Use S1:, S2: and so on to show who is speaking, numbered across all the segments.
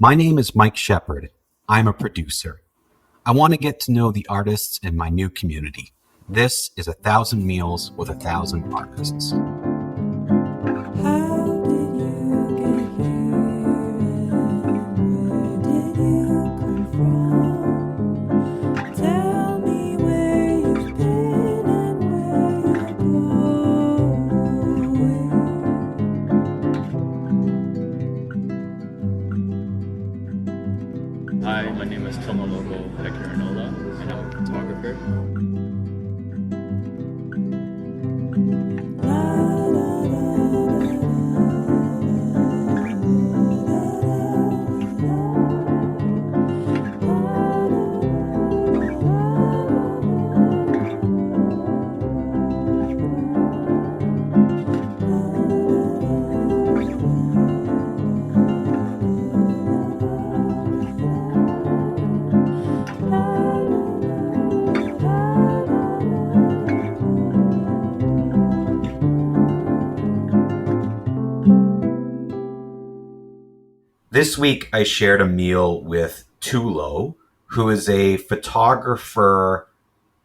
S1: My name is Mike Shepard. I'm a producer. I want to get to know the artists in my new community. This is 1,000 Meals with 1,000 Artists.
S2: How did you get here and where did you come from? Tell me where you've been and where you're going.
S3: Hi, my name is Tolorunlogo, Akinrinola, and I'm a photographer.
S1: This week, I shared a meal with Tulo, who is a photographer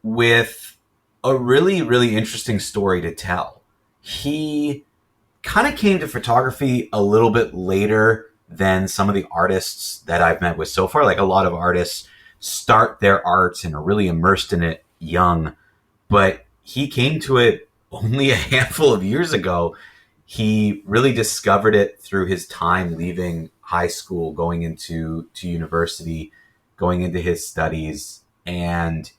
S1: with a really, really interesting story to tell. He kind of came to photography a little bit later than some of the artists that I've met with so far. Like, a lot of artists start their arts and are really immersed in it young, but he came to it only a handful of years ago. He really discovered it through his time leaving high school, going into university, going into his studies, and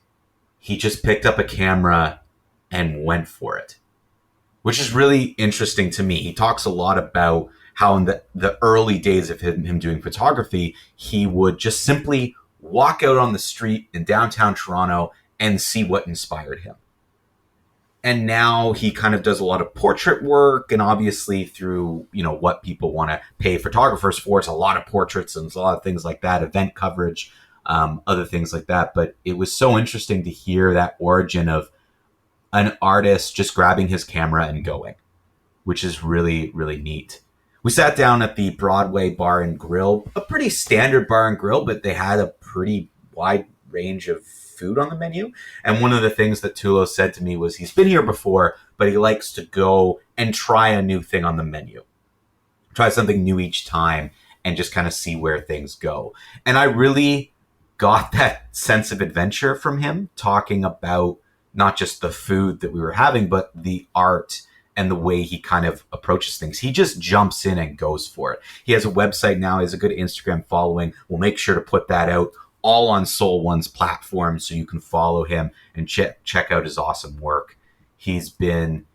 S1: he just picked up a camera and went for it, which is really interesting to me. He talks a lot about how in the early days of him doing photography, he would just simply walk out on the street in downtown Toronto and see what inspired him. And now he kind of does a lot of portrait work, and obviously through, what people want to pay photographers for, it's a lot of portraits and it's a lot of things like that, event coverage, other things like that. But it was so interesting to hear that origin of an artist just grabbing his camera and going, which is really, really neat. We sat down at the Broadway Bar and Grill, a pretty standard bar and grill, but they had a pretty wide range of food on the menu. And one of the things that Tulo said to me was he's been here before, but he likes to go and try a new thing on the menu. Try something new each time and just kind of see where things go. And I really got that sense of adventure from him, talking about not just the food that we were having, but the art and the way he kind of approaches things. He just jumps in and goes for it. He has a website now. He has a good Instagram following. We'll make sure to put that out all on Soul One's platform so you can follow him and check out his awesome work. He's been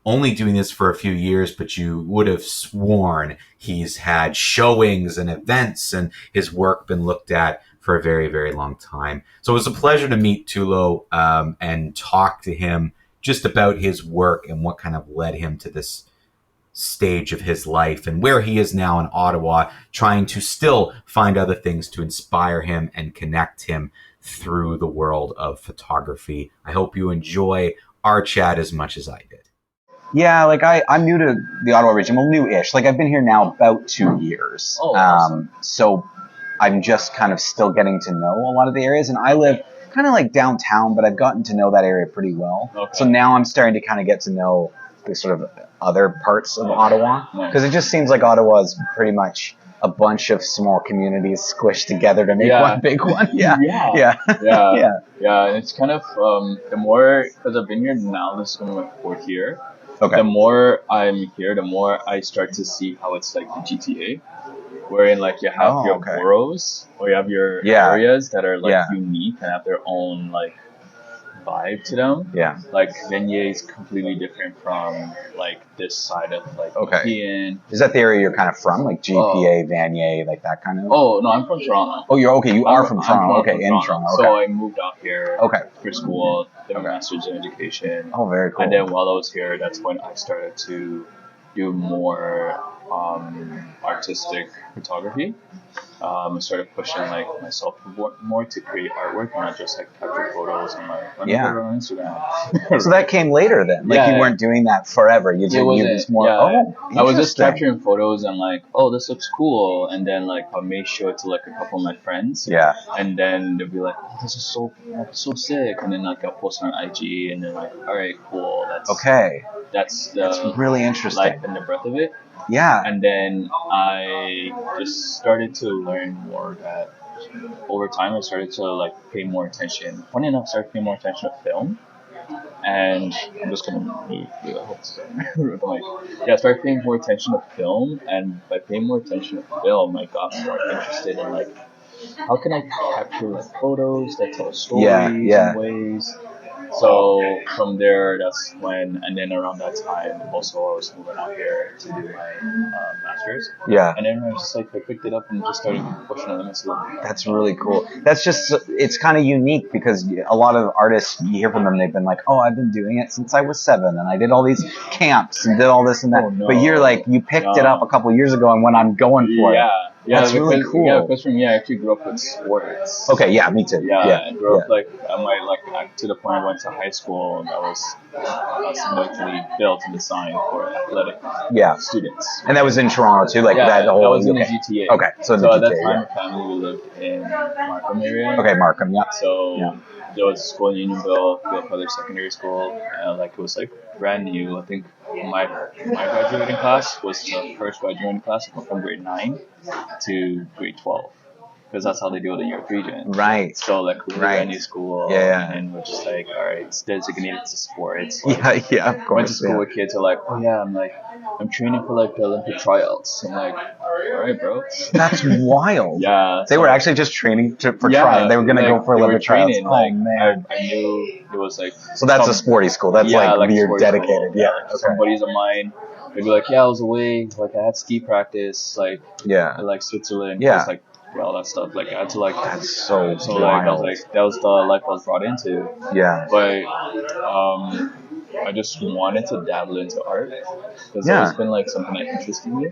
S1: only doing this for a few years, but you would have sworn he's had showings and events, and his work been looked at for a very, very long time. So it was a pleasure to meet Tulo and talk to him just about his work and what kind of led him to this stage of his life and where he is now in Ottawa, trying to still find other things to inspire him and connect him through the world of photography. I hope you enjoy our chat as much as I did.
S4: Yeah, I'm new to the Ottawa region. Well, new-ish. I've been here now about 2 years.
S3: Oh, awesome.
S4: So I'm just kind of still getting to know a lot of the areas. And I live kind of downtown, but I've gotten to know that area pretty well.
S3: Okay.
S4: So now I'm starting to kind of get to know the sort of other parts of Ottawa. Because it just seems like Ottawa is pretty much a bunch of small communities squished together to make one big one. Yeah.
S3: And it's kind of, the more, because I've been here now, this is going to my 4th year.
S4: Okay.
S3: The more I'm here, the more I start to see how it's like the GTA, wherein you have your boroughs, or you have your areas that are unique and have their own vibe to them.
S4: Yeah.
S3: Vanier is completely different from this side of Ian.
S4: Is that the area you're kind of from? GPA, Vanier, that kind of?
S3: Oh, no, I'm from Toronto.
S4: Oh, you're okay. You are from Toronto. Okay, in Toronto. Okay.
S3: So I moved out here for school, did a master's in education.
S4: Oh, very cool.
S3: And then while I was here, that's when I started to do more artistic photography. I started pushing like myself more to create artwork and not just like capture photos and like put it on Instagram.
S4: So that came later then. Like you weren't doing that forever. You just more. Oh,
S3: I was just capturing photos and like, oh, this looks cool, and then like I may show it to like a couple of my friends.
S4: Yeah.
S3: And then they'll be like, oh, this is so sick, and then like I'll post on IG, and then like, all right, cool. That's
S4: really interesting.
S3: Life and the breadth of it.
S4: Yeah.
S3: And then I just started to learn more that over time I started to like pay more attention. Funny enough, I started paying more attention to film. And I'm just gonna move I started paying more attention to film, and by paying more attention to film, I got more interested in like how can I capture like photos that tell stories in ways. So from there, that's when, and then around that time, also I was moving out here to do my master's.
S4: Yeah.
S3: And then I was just like, I picked it up and just started pushing the limits a little bit.
S4: That's really cool. That's just, it's kind of unique because a lot of artists, you hear from them, they've been like, oh, I've been doing it since I was 7 and I did all these camps and did all this and that. Oh, no. But you're like, you picked it up a couple years ago and when I'm going for it.
S3: Yeah,
S4: that's really cool.
S3: Yeah, because for me, I actually grew up with sports.
S4: Okay, yeah, me too.
S3: Yeah, I grew up to the point I went to high school and I was mentally built and designed for athletic students.
S4: And that was in Toronto too, like that whole.
S3: That was in the GTA.
S4: Okay, so in the
S3: GTA,
S4: at
S3: that time, my family lived in Markham area.
S4: Okay, Markham, yeah.
S3: So there was a school in Unionville, Philip Secondary School, and like it was like brand new. I think my graduating class was the first graduating class from grade 9 to grade 12. Because that's how they do it in your region.
S4: Right.
S3: So like we were in a new school, and we're just like, all right, it's designated to sports. Like,
S4: of course.
S3: Went to school with kids who are like, oh yeah, I'm training for like the Olympic tryouts. I'm like, all right, bro.
S4: That's wild.
S3: They
S4: were actually just training for trying. They were gonna go for Olympic tryouts.
S3: Oh man. I knew it was like.
S4: So that's a sporty school. That's like you're dedicated.
S3: School. Some buddies of mine. They'd be like, I was away. Like I had ski practice. Like in like Switzerland. Like. All that stuff, like I had to like.
S4: That's so wild.
S3: Like I was like, that was the life I was brought into.
S4: Yeah.
S3: But I just wanted to dabble into art because it's always been like something that interested me.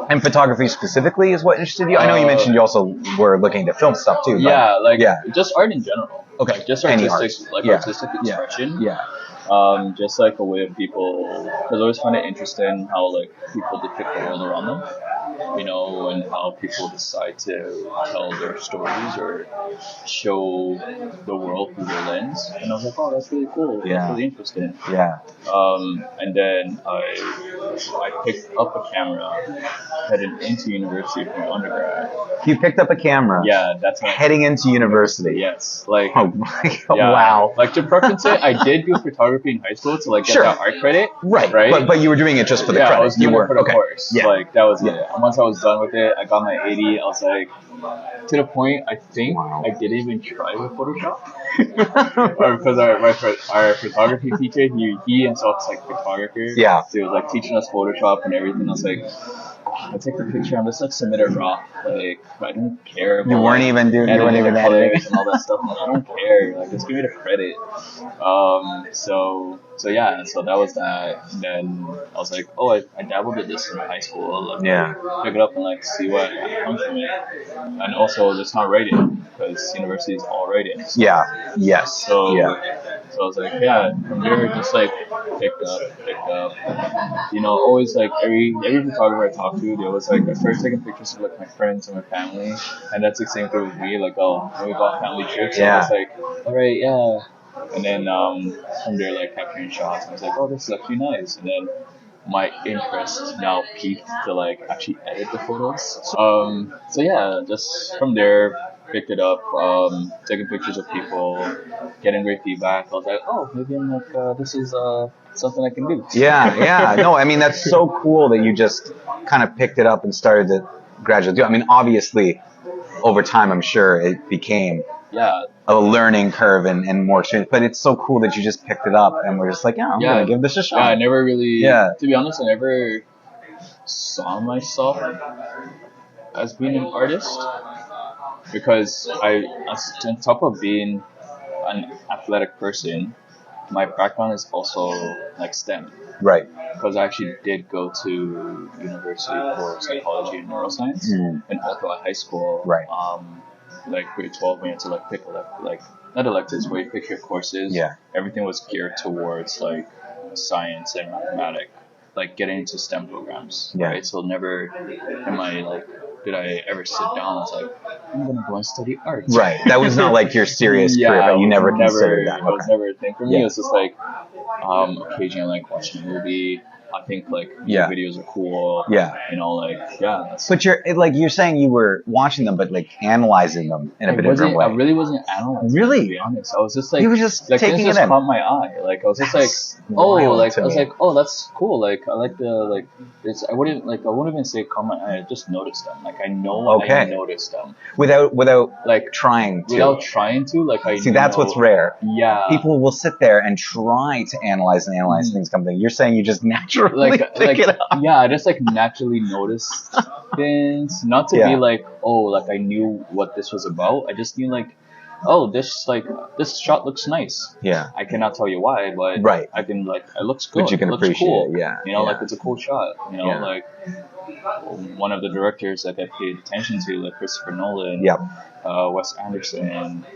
S4: And photography specifically is what interested you. I know you mentioned you also were looking to film stuff too.
S3: Just art in general.
S4: Okay.
S3: Like, just artistic, artistic expression. Just like a way of people, because I always find it interesting how like people depict the world around them, and how people decide to tell their stories or show the world through their lens. And I was like, oh, that's really cool. That's really interesting. And then I picked up a camera headed into university from undergrad.
S4: You picked up a camera?
S3: Yeah, that's
S4: heading into university.
S3: Yes, like
S4: wow.
S3: Like to preference it, I did do photography in high school to like get that art credit.
S4: Right. But you were doing it just for the credit.
S3: I was doing it for the course. Like that was it. And once I was done with it, I got my 80. I was like, to the point I think I didn't even try with Photoshop. Because our photography teacher, he himself is like a photographer. So he was like teaching us Photoshop and everything. I was like, I take the picture, I'm just like submit it raw. Like I don't care about,
S4: you weren't even editing
S3: and all that stuff. Like, I don't care. Like just give me the credit. So that was that. And then I was like, oh, I dabbled in this in high school. Like, pick it up and like see what comes from it. And also just not writing because university is all writing. So, So I was like, from there just like picked up. Always like every photographer I talked to, they was like, I started taking pictures of like my friends and my family, and that's the same thing with me. Like, when we go on family trips, I was like, all right, and then from there like capturing shots, I was like, oh, this is actually nice, and then my interest now peaked to like actually edit the photos. Just from there picked it up, taking pictures of people, getting great feedback. I was like, oh, maybe I'm like, this is something I can do.
S4: No, I mean, that's so cool that you just kind of picked it up and started to gradually do it. I mean, obviously, over time, I'm sure it became a learning curve and more experience, but it's so cool that you just picked it up and we're just like, I'm going to give this a shot.
S3: I never really, to be honest, I never saw myself as being an artist. Because on top of being an athletic person, my background is also like STEM.
S4: Right.
S3: Because I actually did go to university for psychology and neuroscience, and also at high school.
S4: Right.
S3: Like grade 12, we had to like pick not electives, where you pick your courses.
S4: Yeah.
S3: Everything was geared towards like science and mathematics, like getting into STEM programs.
S4: Yeah.
S3: Right. So never did I ever sit down and was like, I'm gonna go and study art.
S4: Right. That was not like your serious career, but you never considered that.
S3: It was never a thing for me. It was just like occasionally like watching a movie. I think like videos are cool.
S4: Yeah.
S3: You know, like
S4: But you're saying you were watching them, but like analyzing them in a bit different way.
S3: I really wasn't analyzing.
S4: Really?
S3: To be honest, I was just like
S4: you were just
S3: like
S4: taking
S3: it
S4: in.
S3: Caught my eye. Like I was just
S4: That's
S3: like, oh, like I was
S4: me.
S3: like, oh, that's cool. Like I like the like it's. I wouldn't even say caught my eye. I just noticed them. Like I know I noticed them
S4: without
S3: like
S4: trying to.
S3: Without trying to. Like I
S4: see that's what's rare.
S3: Yeah.
S4: People will sit there and try to analyze things. You're saying you just naturally pick it up.
S3: Yeah, I just like naturally noticed things. Not to be like, oh, like I knew what this was about. I just knew like, oh, this shot looks nice.
S4: Yeah.
S3: I cannot tell you why, but I can like it looks good.
S4: But you can
S3: it looks
S4: appreciate
S3: cool.
S4: it. Yeah.
S3: You know, like it's a cool shot. You know, like one of the directors that I paid attention to, like Christopher Nolan, Wes Anderson.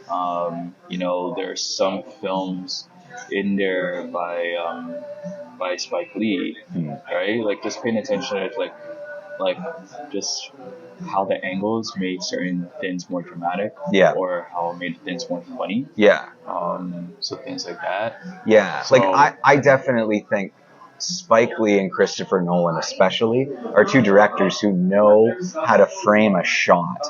S3: You know, there are some films in there by Spike Lee, right? Like just paying attention to like just how the angles made certain things more dramatic, or how it made things more funny, so things like that. So,
S4: like I definitely think Spike Lee and Christopher Nolan especially are two directors who know how to frame a shot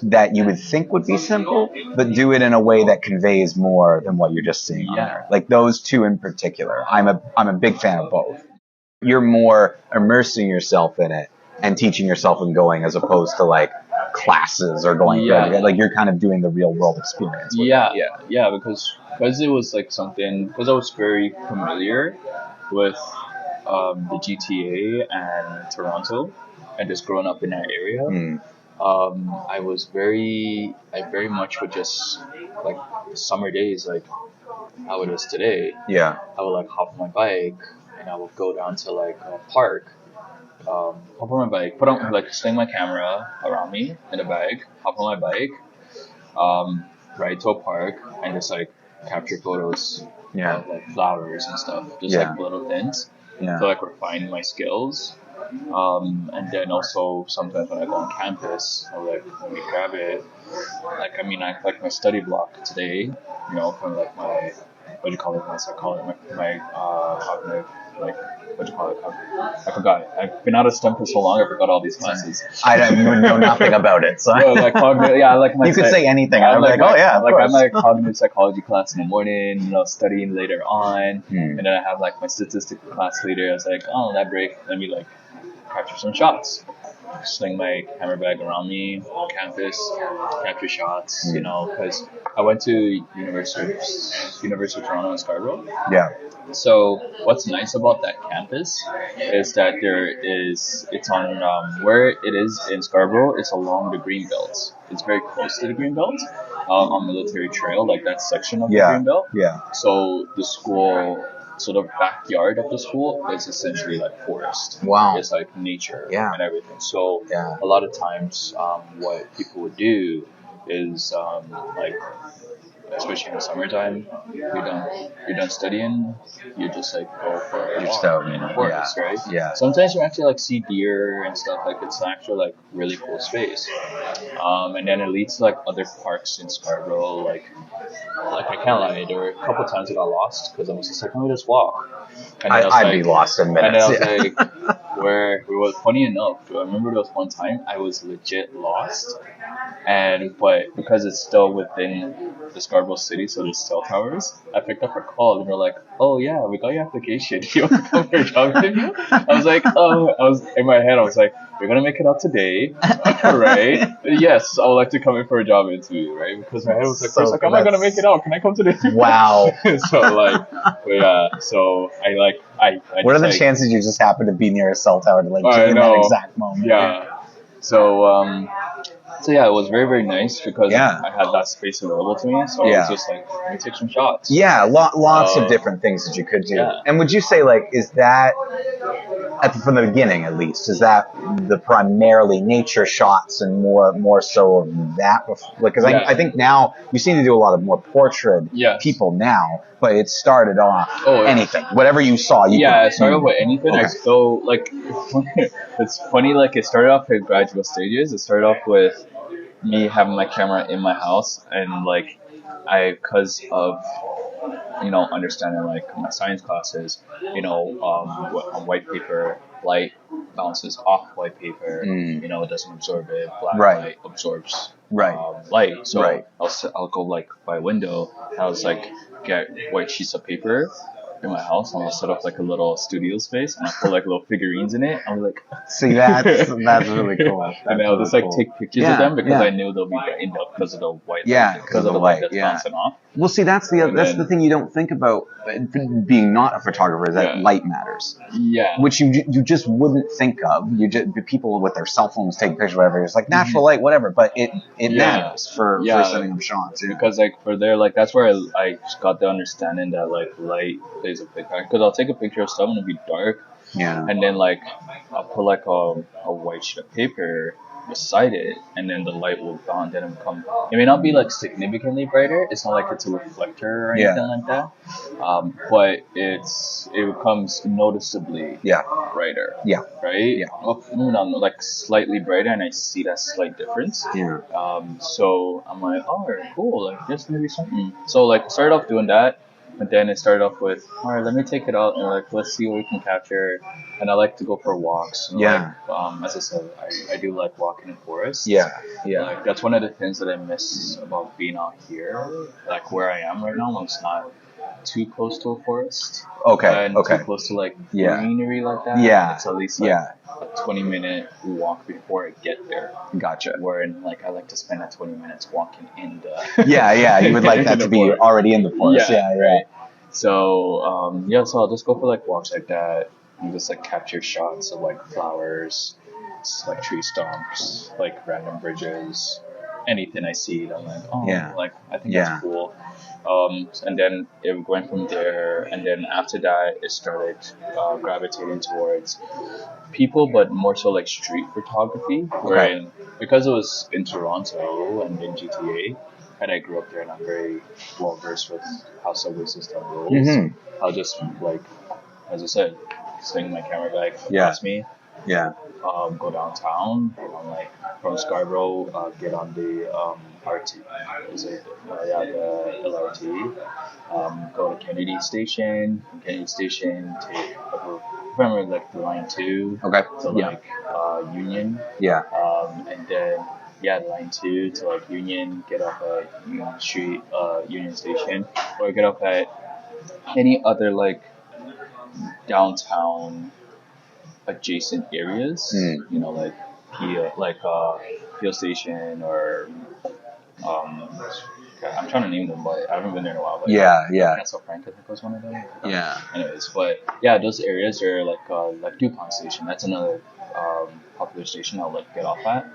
S4: that you would think would be simple, but do it in a way that conveys more than what you're just seeing on there. Like those two in particular, I'm a big fan of both. You're more immersing yourself in it and teaching yourself and going, as opposed to like classes or going through like you're kind of doing the real world experience.
S3: Because it was like something, because I was very familiar with the GTA and Toronto, and just growing up in that area. I very much would just like summer days, like how it is today. I would like hop on my bike and I would go down to like a park, hop on my bike, put on like sling my camera around me in a bag, hop on my bike, ride to a park and just like capture photos of like flowers and stuff, just like little things. So I could refine my skills. And then also sometimes when I go on campus, I'll like let me grab it. Like I mean, I like my study block today. You know, kind of like my what do you call it? My psychology, my cognitive, like what do you call it? I forgot it. I've been out of STEM for so long, I forgot all these classes.
S4: I don't know nothing about it. So
S3: like cognitive, like my.
S4: You could say anything. I'm like, oh yeah,
S3: like I'm like cognitive psychology class in the morning. You know, studying later on, and then I have like my statistics class later. I was like, oh, that break, let me like capture some shots. Sling my camera bag around me on campus, capture shots, you know, because I went to University of Toronto in Scarborough. So what's nice about that campus is that it's on where it is in Scarborough. It's along the Greenbelt. It's very close to the Greenbelt, on Military Trail, like that section of the Greenbelt. So the school. So the backyard of the school is essentially like forest.
S4: Wow.
S3: It's like nature and everything. So a lot of times what people would do is like, especially in the summertime, you're done studying, you just like go for a walk in the forest, right? Sometimes you actually like see deer and stuff. Like it's actually like really cool space. And then it leads to like other parks in Scarborough. Like I can't lie, there were a couple times I got lost because I was just like, let me just walk. And
S4: I'd be lost in minutes.
S3: And then I was like, where it was funny enough. I remember there was one time I was legit lost, but because it's still within the Scarborough city, so there's cell towers, I picked up a call and they're like, oh yeah, we got your application. You want to come for a job interview? I was like, oh, I was in my head, I was like, you're gonna make it out today, right? Yes, I would like to come in for a job interview, right? Because my head was like, first, like, am I gonna make it out? Can I come to the interview?
S4: Wow.
S3: So like, but yeah, so I
S4: what are the
S3: like,
S4: chances you just happen to be near a cell tower to like in that exact moment?
S3: Yeah. So So yeah, it was very, very nice because I had that space available to me. So I was just like, let me take some shots.
S4: Yeah, lots of different things that you could do.
S3: Yeah.
S4: And would you say, like, is that, from the beginning at least, is that the primarily nature shots and more so of that? Because I think now you seem to do a lot of more portrait people now, but it started off anything. Whatever you saw,
S3: it started off with anything. Okay. I still, like, it's funny, like, it started off at gradual stages. It started off with me having my camera in my house, and like because of understanding like my science classes, on white paper light bounces off white paper. It doesn't absorb it. Black light absorbs light. So I'll go like by window. I was like get white sheets of paper in my house, and I'll set up like a little studio space, and I'll put like little figurines in it. I'm like,
S4: see, that's really cool.
S3: And I'll just like take pictures of them because I knew they'll be brightened up because of the white light, because of the light that's bouncing off.
S4: Well, see, that's the thing you don't think about being not a photographer, is that light matters.
S3: Yeah.
S4: Which you just wouldn't think of. People with their cell phones take pictures, whatever. It's like natural light, whatever. But it matters for setting up shots. Yeah.
S3: Because like for there, like that's where I got the understanding that like light plays a big factor. Because I'll take a picture of stuff and it'll be dark.
S4: Yeah.
S3: And then like I'll put like a white sheet of paper beside it, and then the light will bounce, and it'll come. It may not be like significantly brighter. It's not like it's a reflector or anything like that. But it becomes noticeably brighter. Yeah. Right. Yeah. Well, no, like slightly brighter, and I see that slight difference.
S4: Yeah.
S3: So I'm like, oh, cool. Like this maybe something. So like started off doing that. But then it started off with, all right, let me take it out and like let's see what we can capture. And I like to go for walks. And like, as I said, I do like walking in forests.
S4: Yeah.
S3: Like that's one of the things that I miss about being out here, like where I am right now. It's not too close to a forest.
S4: Okay.
S3: And too close to like greenery like that.
S4: Yeah.
S3: It's at least like a 20-minute walk before I get there.
S4: Gotcha.
S3: Wherein like I like to spend that 20 minutes walking in the
S4: you would like that to be
S3: forest.
S4: already in the forest.
S3: Right. So so I'll just go for like walks like that and just like capture shots of like flowers, like tree stumps, like random bridges, anything I see. I'm like, like I think that's cool. And then it went from there, and then after that it started gravitating towards people, but more so like street photography. Wherein because it was in Toronto and in GTA, and I grew up there, and I'm very well versed with how subway system rolls. I'll just like, as I said, swing my camera bag across me. Yeah. Go downtown, like from Scarborough, get on the RT. The LRT. Go to Kennedy Station. From Kennedy Station, take remember like the line 2. To like Union. And then line 2 to like Union. Get off at Union Street, Union Station, or get off at any other like downtown adjacent areas, like Peel Station or I'm trying to name them, but I haven't been there in a while. But Castle Frank, I think was one of them. Anyways, but those areas are like DuPont Station. That's another popular station I'll like get off at.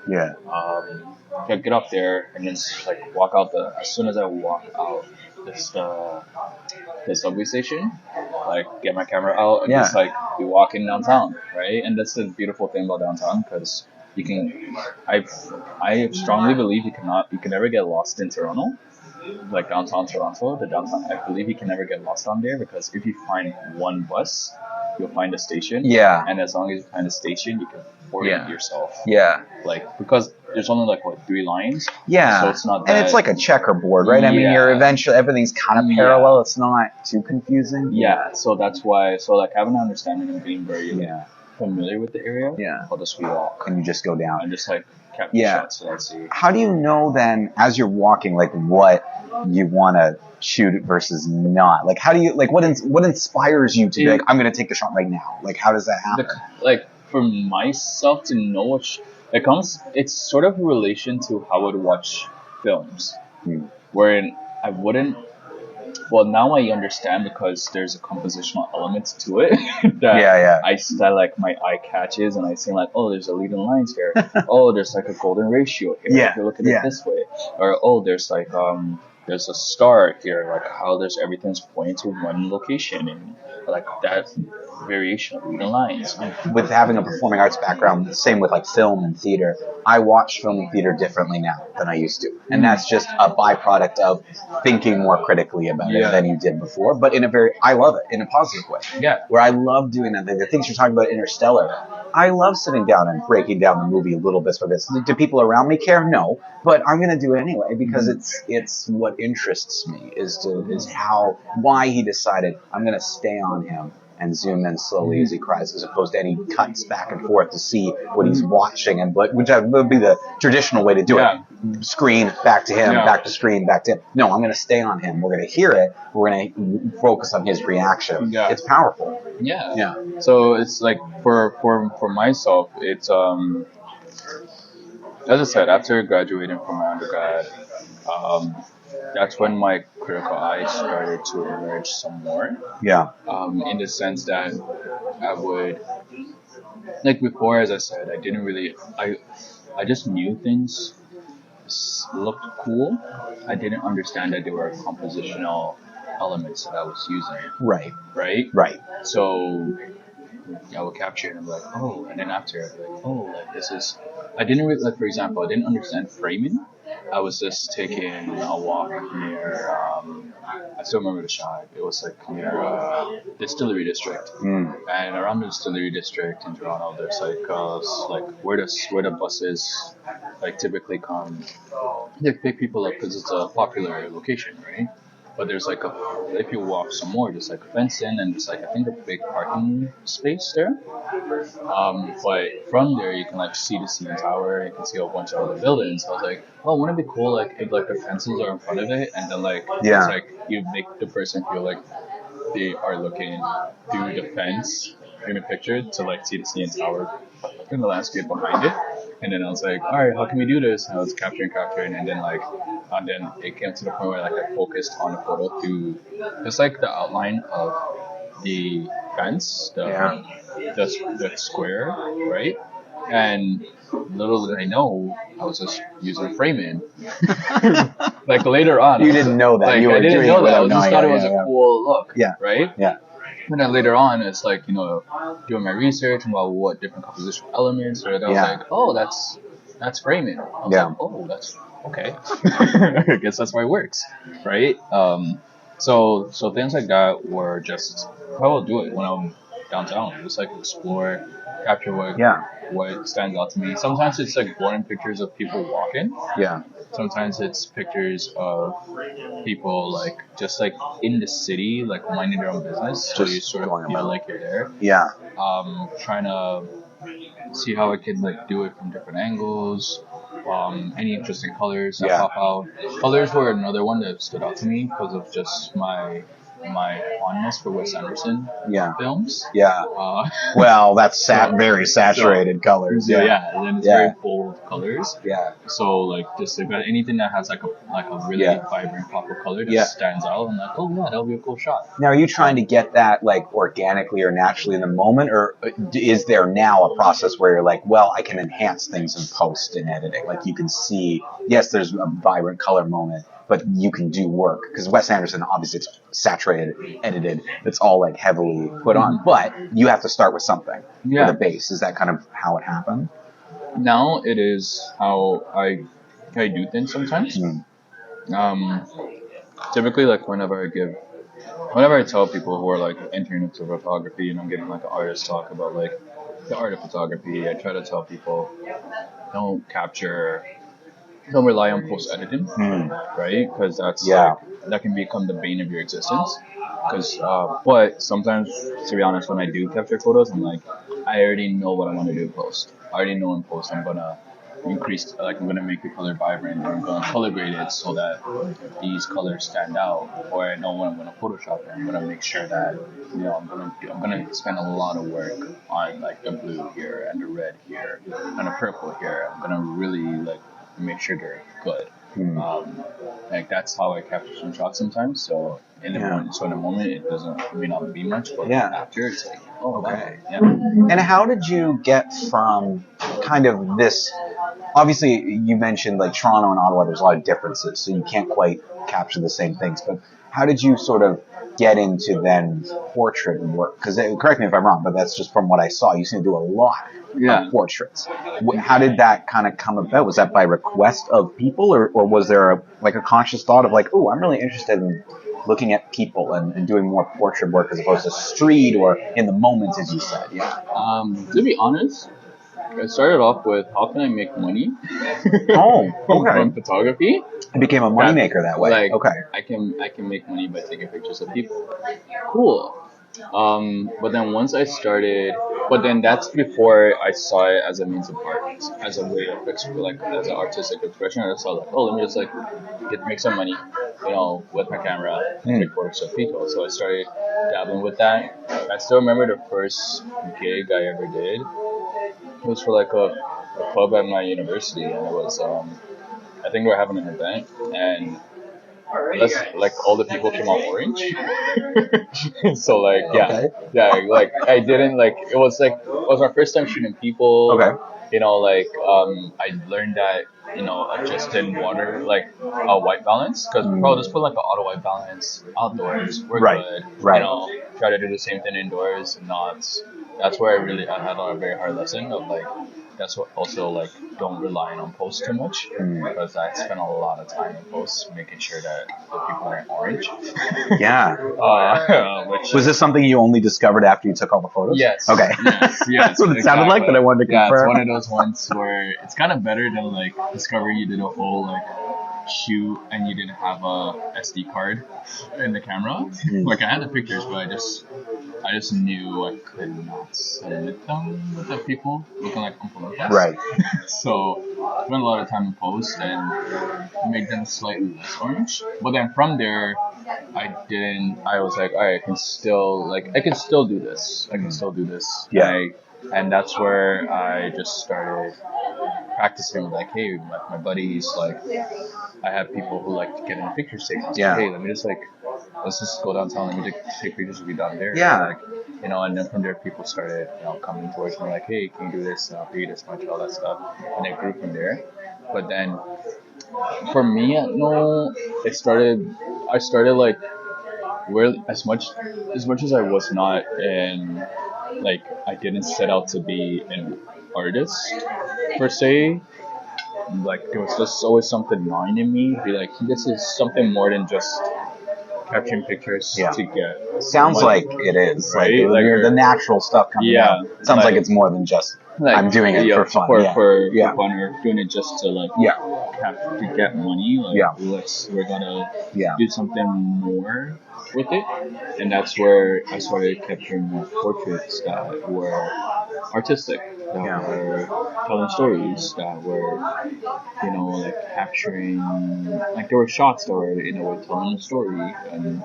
S3: Get off there and then like walk out as soon as I walk out the subway station, like get my camera out and just like be walking downtown, right? And that's the beautiful thing about downtown, because you can, I strongly believe you can never get lost in Toronto, like downtown Toronto. The downtown, I believe you can never get lost on there, because if you find one bus, you'll find a station. And as long as you find a station, you can orient yourself. Like, because there's only like 3 lines. So it's not that,
S4: and it's like a checkerboard, right? I mean, you're eventually, everything's kind of parallel. It's not too confusing.
S3: So that's why, like having an understanding and being very familiar with the area. I'll just walk.
S4: And you just go down.
S3: And just like capture shots that I see.
S4: How do you know then, as you're walking, like what you want to shoot versus not? Like, how do you, like, what inspires you to be like, I'm going to take the shot right now? Like, how does that happen?
S3: Like, for myself to know what it's sort of in relation to how I would watch films, wherein I wouldn't Well, now I understand because there's a compositional element to it that that like my eye catches, and I see like, oh, there's a leading lines here. Oh, there's like a golden ratio here. If you look at it this way, or oh, there's like there's a star here, like how there's everything's pointing to one location, and like that variation of leading lines.
S4: With having a performing arts background, same with like film and theater, I watch film and theater differently now than I used to. And that's just a byproduct of thinking more critically about it than you did before. But I love it in a positive way.
S3: Yeah.
S4: Where I love doing that. The things you're talking about, Interstellar, I love sitting down and breaking down the movie little bits by bits. Do people around me care? No. But I'm going to do it anyway because it's what interests me is why he decided I'm going to stay on him and zoom in slowly as he cries, as opposed to any cuts back and forth to see what he's watching, which would be the traditional way to do it. Screen, back to him, back to screen, back to him. No, I'm going to stay on him. We're going to hear it. We're going to focus on his reaction. Yeah. It's powerful.
S3: Yeah. Yeah. So it's like for myself, it's as I said, after graduating from my undergrad, that's when my critical eye started to emerge some more. Yeah. In the sense that I would, like before, as I said, I didn't really, I just knew things looked cool. I didn't understand that there were compositional elements that I was using. Right. Right? Right. So I would capture it and I'm like, oh, and then after I'd be like, oh, like this is, I didn't really, like for example, I didn't understand framing. I was just taking a walk near, I still remember the shot. It was like near Distillery District. And around the Distillery District in Toronto, there's like where the buses like typically come, they pick people up because it's a popular location, right? But there's like if you walk some more, there's like a fence in and there's like, I think a big parking space there. But from there you can like see the CN Tower, you can see a bunch of other buildings. So I was like, oh, wouldn't it be cool like if like the fences are in front of it and then like it's like you make the person feel like they are looking through the fence in the picture to like see the CN Tower and the landscape behind it. And then I was like, all right, how can we do this? And I was capturing, and then it came to the point where like I focused on the photo through just like the outline of the fence, the square, right? And little did I know, I was just using framing. Like later on,
S4: you didn't know that.
S3: Like,
S4: you were
S3: I didn't know that. I just thought it was a cool look.
S4: Yeah.
S3: Right.
S4: Yeah.
S3: And then later on, it's like, you know, doing my research about what different compositional elements, or I was like, oh, that's framing. I was like, oh, that's okay. I guess that's why it works, right? So things like that were just how I'll do it when I'm downtown. Just like explore, capture what stands out to me. Sometimes it's like boring pictures of people walking. Yeah. Sometimes it's pictures of people like just like in the city, like minding their own business. So you sort of feel like you're there. Yeah. Trying to see how I can like do it from different angles. Any interesting colors that pop out. Colors were another one that stood out to me because of just my fondness for Wes Anderson films. Yeah.
S4: Well, that's very saturated colors.
S3: Yeah. And then it's very bold colors. Yeah. So like just if anything that has like a really vibrant pop of color that stands out, I'm like, oh yeah, that'll be a cool shot.
S4: Now, are you trying to get that like organically or naturally in the moment, or is there now a process where you're like, well, I can enhance things in post and editing? Like you can see, yes, there's a vibrant color moment, but you can do work because Wes Anderson, obviously, it's saturated, edited. It's all like heavily put on, but you have to start with something with a base. Is that kind of how it happened?
S3: Now it is how I do things sometimes. Typically, like whenever I tell people who are like entering into photography and I'm getting like an artist talk about like the art of photography, I try to tell people don't rely on post-editing, right? Because that's like, that can become the bane of your existence. But sometimes, to be honest, when I do capture photos, I'm like, I already know what I want to do in post. I already know in post I'm gonna increase, like I'm gonna make the color vibrant, or I'm gonna color grade it so that these colors stand out. Or I know when I'm gonna Photoshop it, I'm gonna make sure that I'm gonna spend a lot of work on like the blue here and the red here and the purple here. I'm gonna really like make sure they're good. Like that's how I capture some shots sometimes. So in the moment, it may not be much, but after it's like, oh, okay, wow.
S4: And how did you get from kind of this? Obviously, you mentioned like Toronto and Ottawa. There's a lot of differences, so you can't quite capture the same things. But how did you sort of get into then portrait work? Because correct me if I'm wrong, but that's just from what I saw. You seem to do a lot of portraits. How did that kind of come about? Was that by request of people, or was there a conscious thought of like, oh, I'm really interested in looking at people and doing more portrait work as opposed to street or in the moment, as you said?
S3: To be honest, I started off with how can I make money from photography.
S4: It became a moneymaker that way.
S3: I can make money by taking pictures of people. Cool. But then once I started, but then that's before I saw it as a means of art, as a way of as an artistic expression. I saw like, oh, let me just make some money, with my camera, take photos of people. So I started dabbling with that. I still remember the first gig I ever did. It was for like a club at my university, and it was I think we were having an event, and all the people came out orange. So I didn't it was my first time shooting people. I learned that adjust in water white balance, because bro, just put like an auto white balance outdoors, we're good. Try to do the same thing indoors, and not. That's where I had a very hard lesson of that's what also don't rely on post too much, because I spent a lot of time in post making sure that the people weren't orange.
S4: Was this something you only discovered after you took all the photos?
S3: Yes.
S4: Okay.
S3: Yes.
S4: That's what it sounded like, but I wanted to confirm.
S3: It's one of those ones where it's kind of better than discovering you did a whole shoot and you didn't have a SD card in the camera. I had the pictures, but I just knew I could not submit them with the people looking like Uncle.
S4: Right.
S3: So I spent a lot of time in post and make them slightly less orange. But then from there, I was like, all right, I can still do this. I can still do this. And that's where I just started practicing with hey, my buddies, I have people who like to get in pictures taken. Hey, let me just let's just go downtown, let me take pictures of you down there. And then from there people started, coming towards me hey, can you do this? I'll pay you this much, all that stuff. And it grew from there. But then for me I started really as much as I was not in I didn't set out to be an artist per se. There was just always something gnawing in me. Be this is something more than just capturing pictures to get.
S4: Sounds
S3: money.
S4: Like it is.
S3: Right?
S4: The natural stuff coming out. Sounds like it's more than just I'm doing it for fun.
S3: For fun, or doing it just to have to get money. We're gonna do something more with it, and that's where I started capturing more portraits that were artistic, that were telling stories, that were capturing there were shots that were telling a story and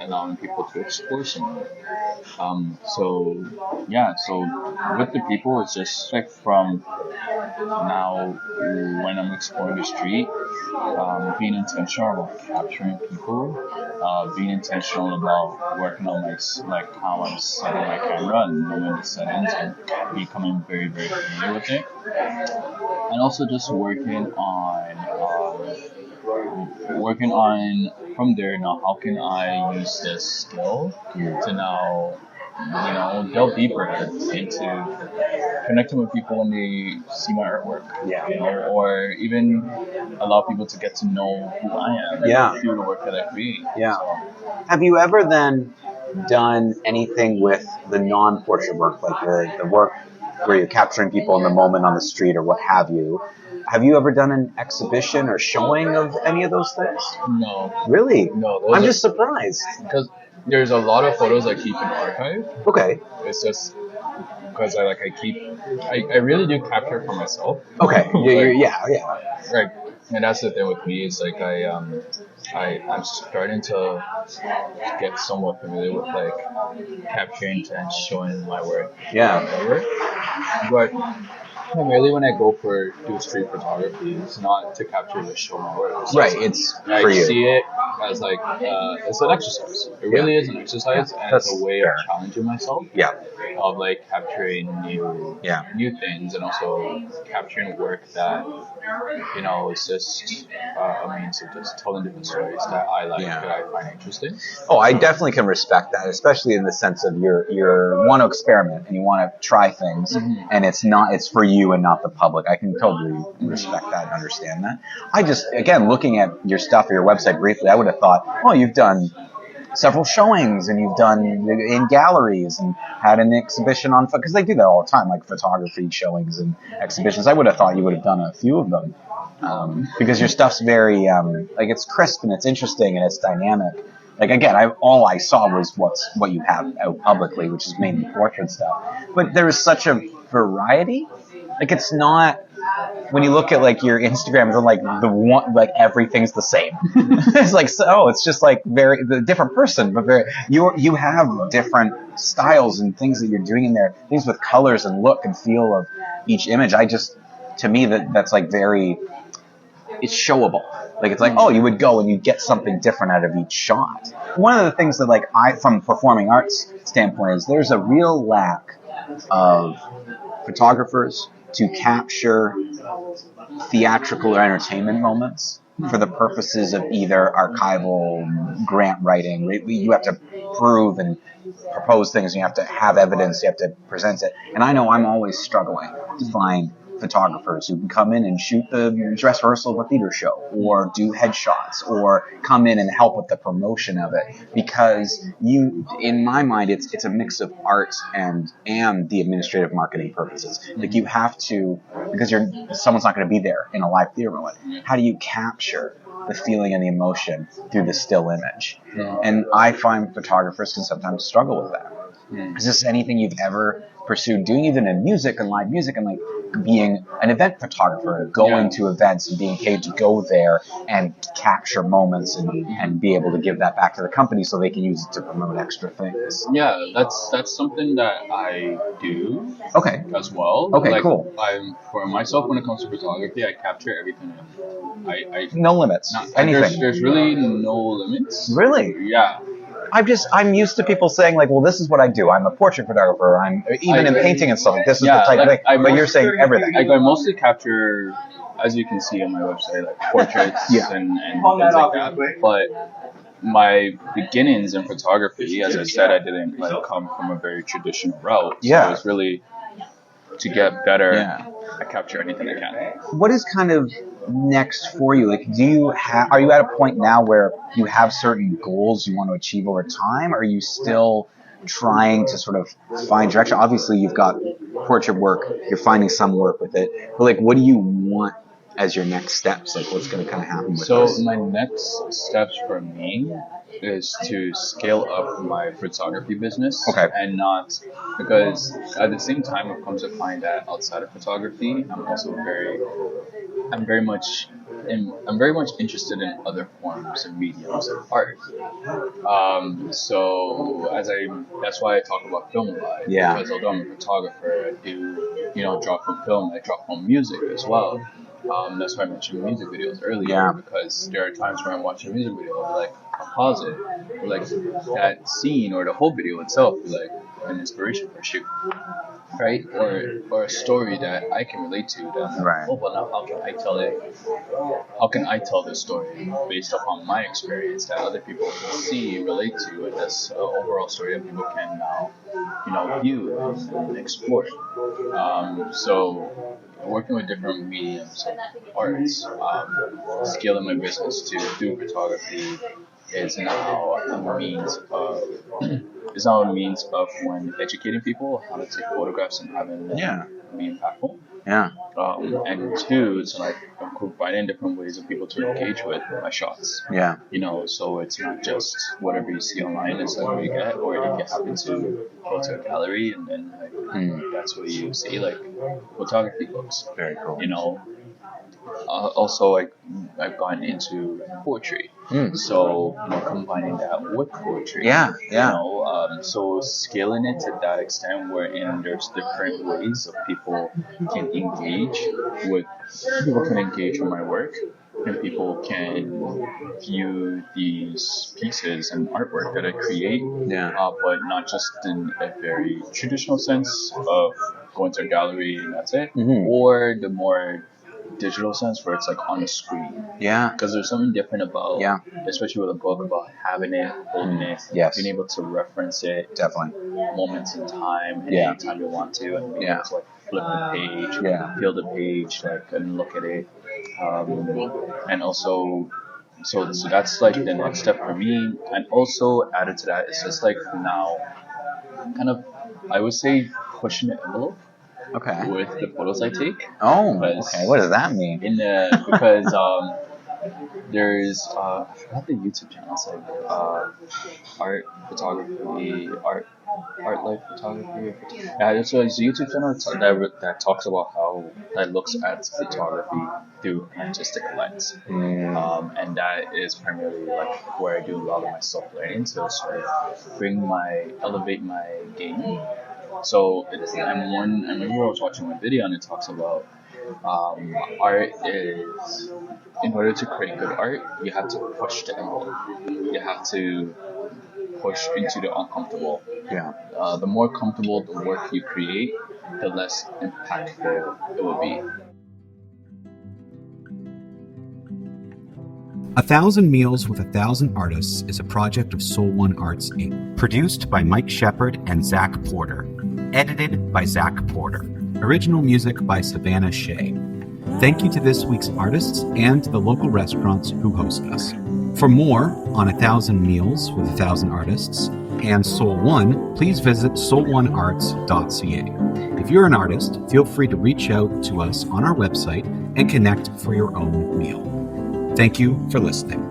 S3: allowing people to explore some of it. So with the people, it's just from now when I'm exploring the street, being intentional about capturing people, being intentional about working on how I'm setting my camera and knowing the settings and becoming very, very familiar with it, and also just working on from there. Now, how can I use this skill to now delve deeper into connecting with people when they see my artwork, or even allow people to get to know who I am through the work that I create.
S4: Have you ever then done anything with the non-portrait work, the work where you're capturing people in the moment on the street or what have you? Have you ever done an exhibition or showing of any of those things?
S3: No.
S4: Really?
S3: No.
S4: I'm just surprised.
S3: Because there's a lot of photos I keep in archive.
S4: Okay.
S3: It's just because I really do capture for myself.
S4: Okay.
S3: Right. And that's the thing with me is I'm starting to get somewhat familiar with capturing and showing my work.
S4: Yeah.
S3: But primarily when I go for do street photography, it's not to capture the show my work.
S4: Right, it's
S3: I
S4: for you.
S3: see it as like it's an exercise. It really is an exercise, and it's a way of challenging myself.
S4: Yeah.
S3: Of like capturing new things, and also capturing work that is just a means of just telling different stories that I like, that I find interesting.
S4: Oh, I definitely can respect that, especially in the sense of you want to experiment and you want to try things, and it's for you and not the public. I can totally respect that and understand that. I just, again, looking at your stuff or your website briefly, I would have thought, well, you've done several showings and you've done in galleries and had an exhibition on, because they do that all the time, like photography showings and exhibitions. I would have thought you would have done a few of them, because your stuff's very like, it's crisp and it's interesting and it's dynamic. Like, again, all I saw was what you have out publicly, which is mainly portrait stuff, but there is such a variety. Like, it's not, when you look at like your Instagram, it's like the one, like everything's the same. It's like, it's just like the different person, but you have different styles and things that you're doing in there, things with colors and look and feel of each image. To me, that's like it's showable. Like, it's like, you would go and you'd get something different out of each shot. One of the things that, like, from performing arts standpoint, is there's a real lack of photographers to capture theatrical or entertainment moments for the purposes of either archival grant writing. You have to prove and propose things, and you have to have evidence, you have to present it. And I know I'm always struggling to find photographers who can come in and shoot the dress rehearsal of a theater show, or do headshots, or come in and help with the promotion of it, because in my mind, it's a mix of art and the administrative marketing purposes. Like, you have to, because someone's not going to be there in a live theater moment. How do you capture the feeling and the emotion through the still image? And I find photographers can sometimes struggle with that. Is this anything you've ever pursued doing, even in music and live music, and like being an event photographer, going to events and being paid to go there and capture moments and be able to give that back to the company so they can use it to promote extra things?
S3: Yeah, that's something that I do.
S4: Okay.
S3: As well.
S4: Okay,
S3: like,
S4: cool.
S3: For myself, when it comes to photography, I capture everything.
S4: No limits. Anything.
S3: There's really no limits.
S4: Really?
S3: Yeah.
S4: I'm used to people saying, like, well, this is what I do. I'm a portrait photographer. I'm even in painting and stuff. This is the type of thing. But you're saying everything.
S3: I mostly capture, as you can see on my website, like portraits and things like that. But my beginnings in photography, as I said, I didn't come from a very traditional route. So it was really to get better. I capture anything I can.
S4: What is kind of next for you? Like, are you at a point now where you have certain goals you want to achieve over time? Are you still trying to sort of find direction? Obviously, you've got portrait work. You're finding some work with it. But, like, what do you want as your next steps? Like, what's going to kind of happen with this?
S3: So my next steps for me is to scale up my photography business.
S4: Okay.
S3: And not, because at the same time I've come to find that outside of photography, I'm very much interested in other forms and mediums of art. So that's why I talk about film a lot.
S4: Yeah.
S3: Because although I'm a photographer, I do, draw from film, I draw from music as well. That's why I mentioned music videos earlier, because there are times where I'm watching a music video and I'll pause it, like that scene or the whole video itself is like an inspiration for a shoot, right? Or a story that I can relate to. That oh, well, now how can I tell it? How can I tell this story based upon my experience that other people can see, relate to, and this overall story that people can now, view and explore. So working with different mediums of arts, scaling my business to do photography is now a means of when educating people how to take photographs and having them be impactful.
S4: Yeah.
S3: And two, it's like I'm providing different ways of people to engage with my shots.
S4: Yeah.
S3: So it's not just whatever you see online is like what you get, or if you happen to go to a gallery and then that's what you see, like photography books.
S4: Very cool.
S3: also, like, I've gone into poetry, so combining that with poetry. So scaling it to that extent, wherein there's different ways of people can engage with my work, and people can view these pieces and artwork that I create, but not just in a very traditional sense of going to a gallery and that's it, or the more digital sense where it's like on a screen. Because there's something different about, especially with a book, about having it, holding it, being able to reference it, moments in time, anytime you want to, and being able to like flip the page, feel the page, like and look at it, and also. So that's like the next step for me, and also added to that, it's just like now, kind of, I would say pushing the envelope. With the photos I take.
S4: What does that mean?
S3: Because there's I forgot the YouTube channel. It's like art photography, art life photography. Yeah, so it's a YouTube channel that talks about how that looks at photography through an artistic lens, and that is primarily like where I do a lot of my self learning to sort of elevate my game. So I remember I was watching one video and it talks about art is, in order to create good art, you have to push the envelope. You have to push into the uncomfortable. The more comfortable the work you create, the less impactful it will be.
S1: 1,000 Meals with 1,000 Artists is a project of Soul One Arts Inc. Produced by Mike Shepard and Zach Porter. Edited by Zach Porter. Original music by Savannah Shea. Thank you to this week's artists and to the local restaurants who host us. For more on 1,000 Meals with 1,000 Artists and Soul One, please visit soulonearts.ca. If you're an artist, feel free to reach out to us on our website and connect for your own meal. Thank you for listening.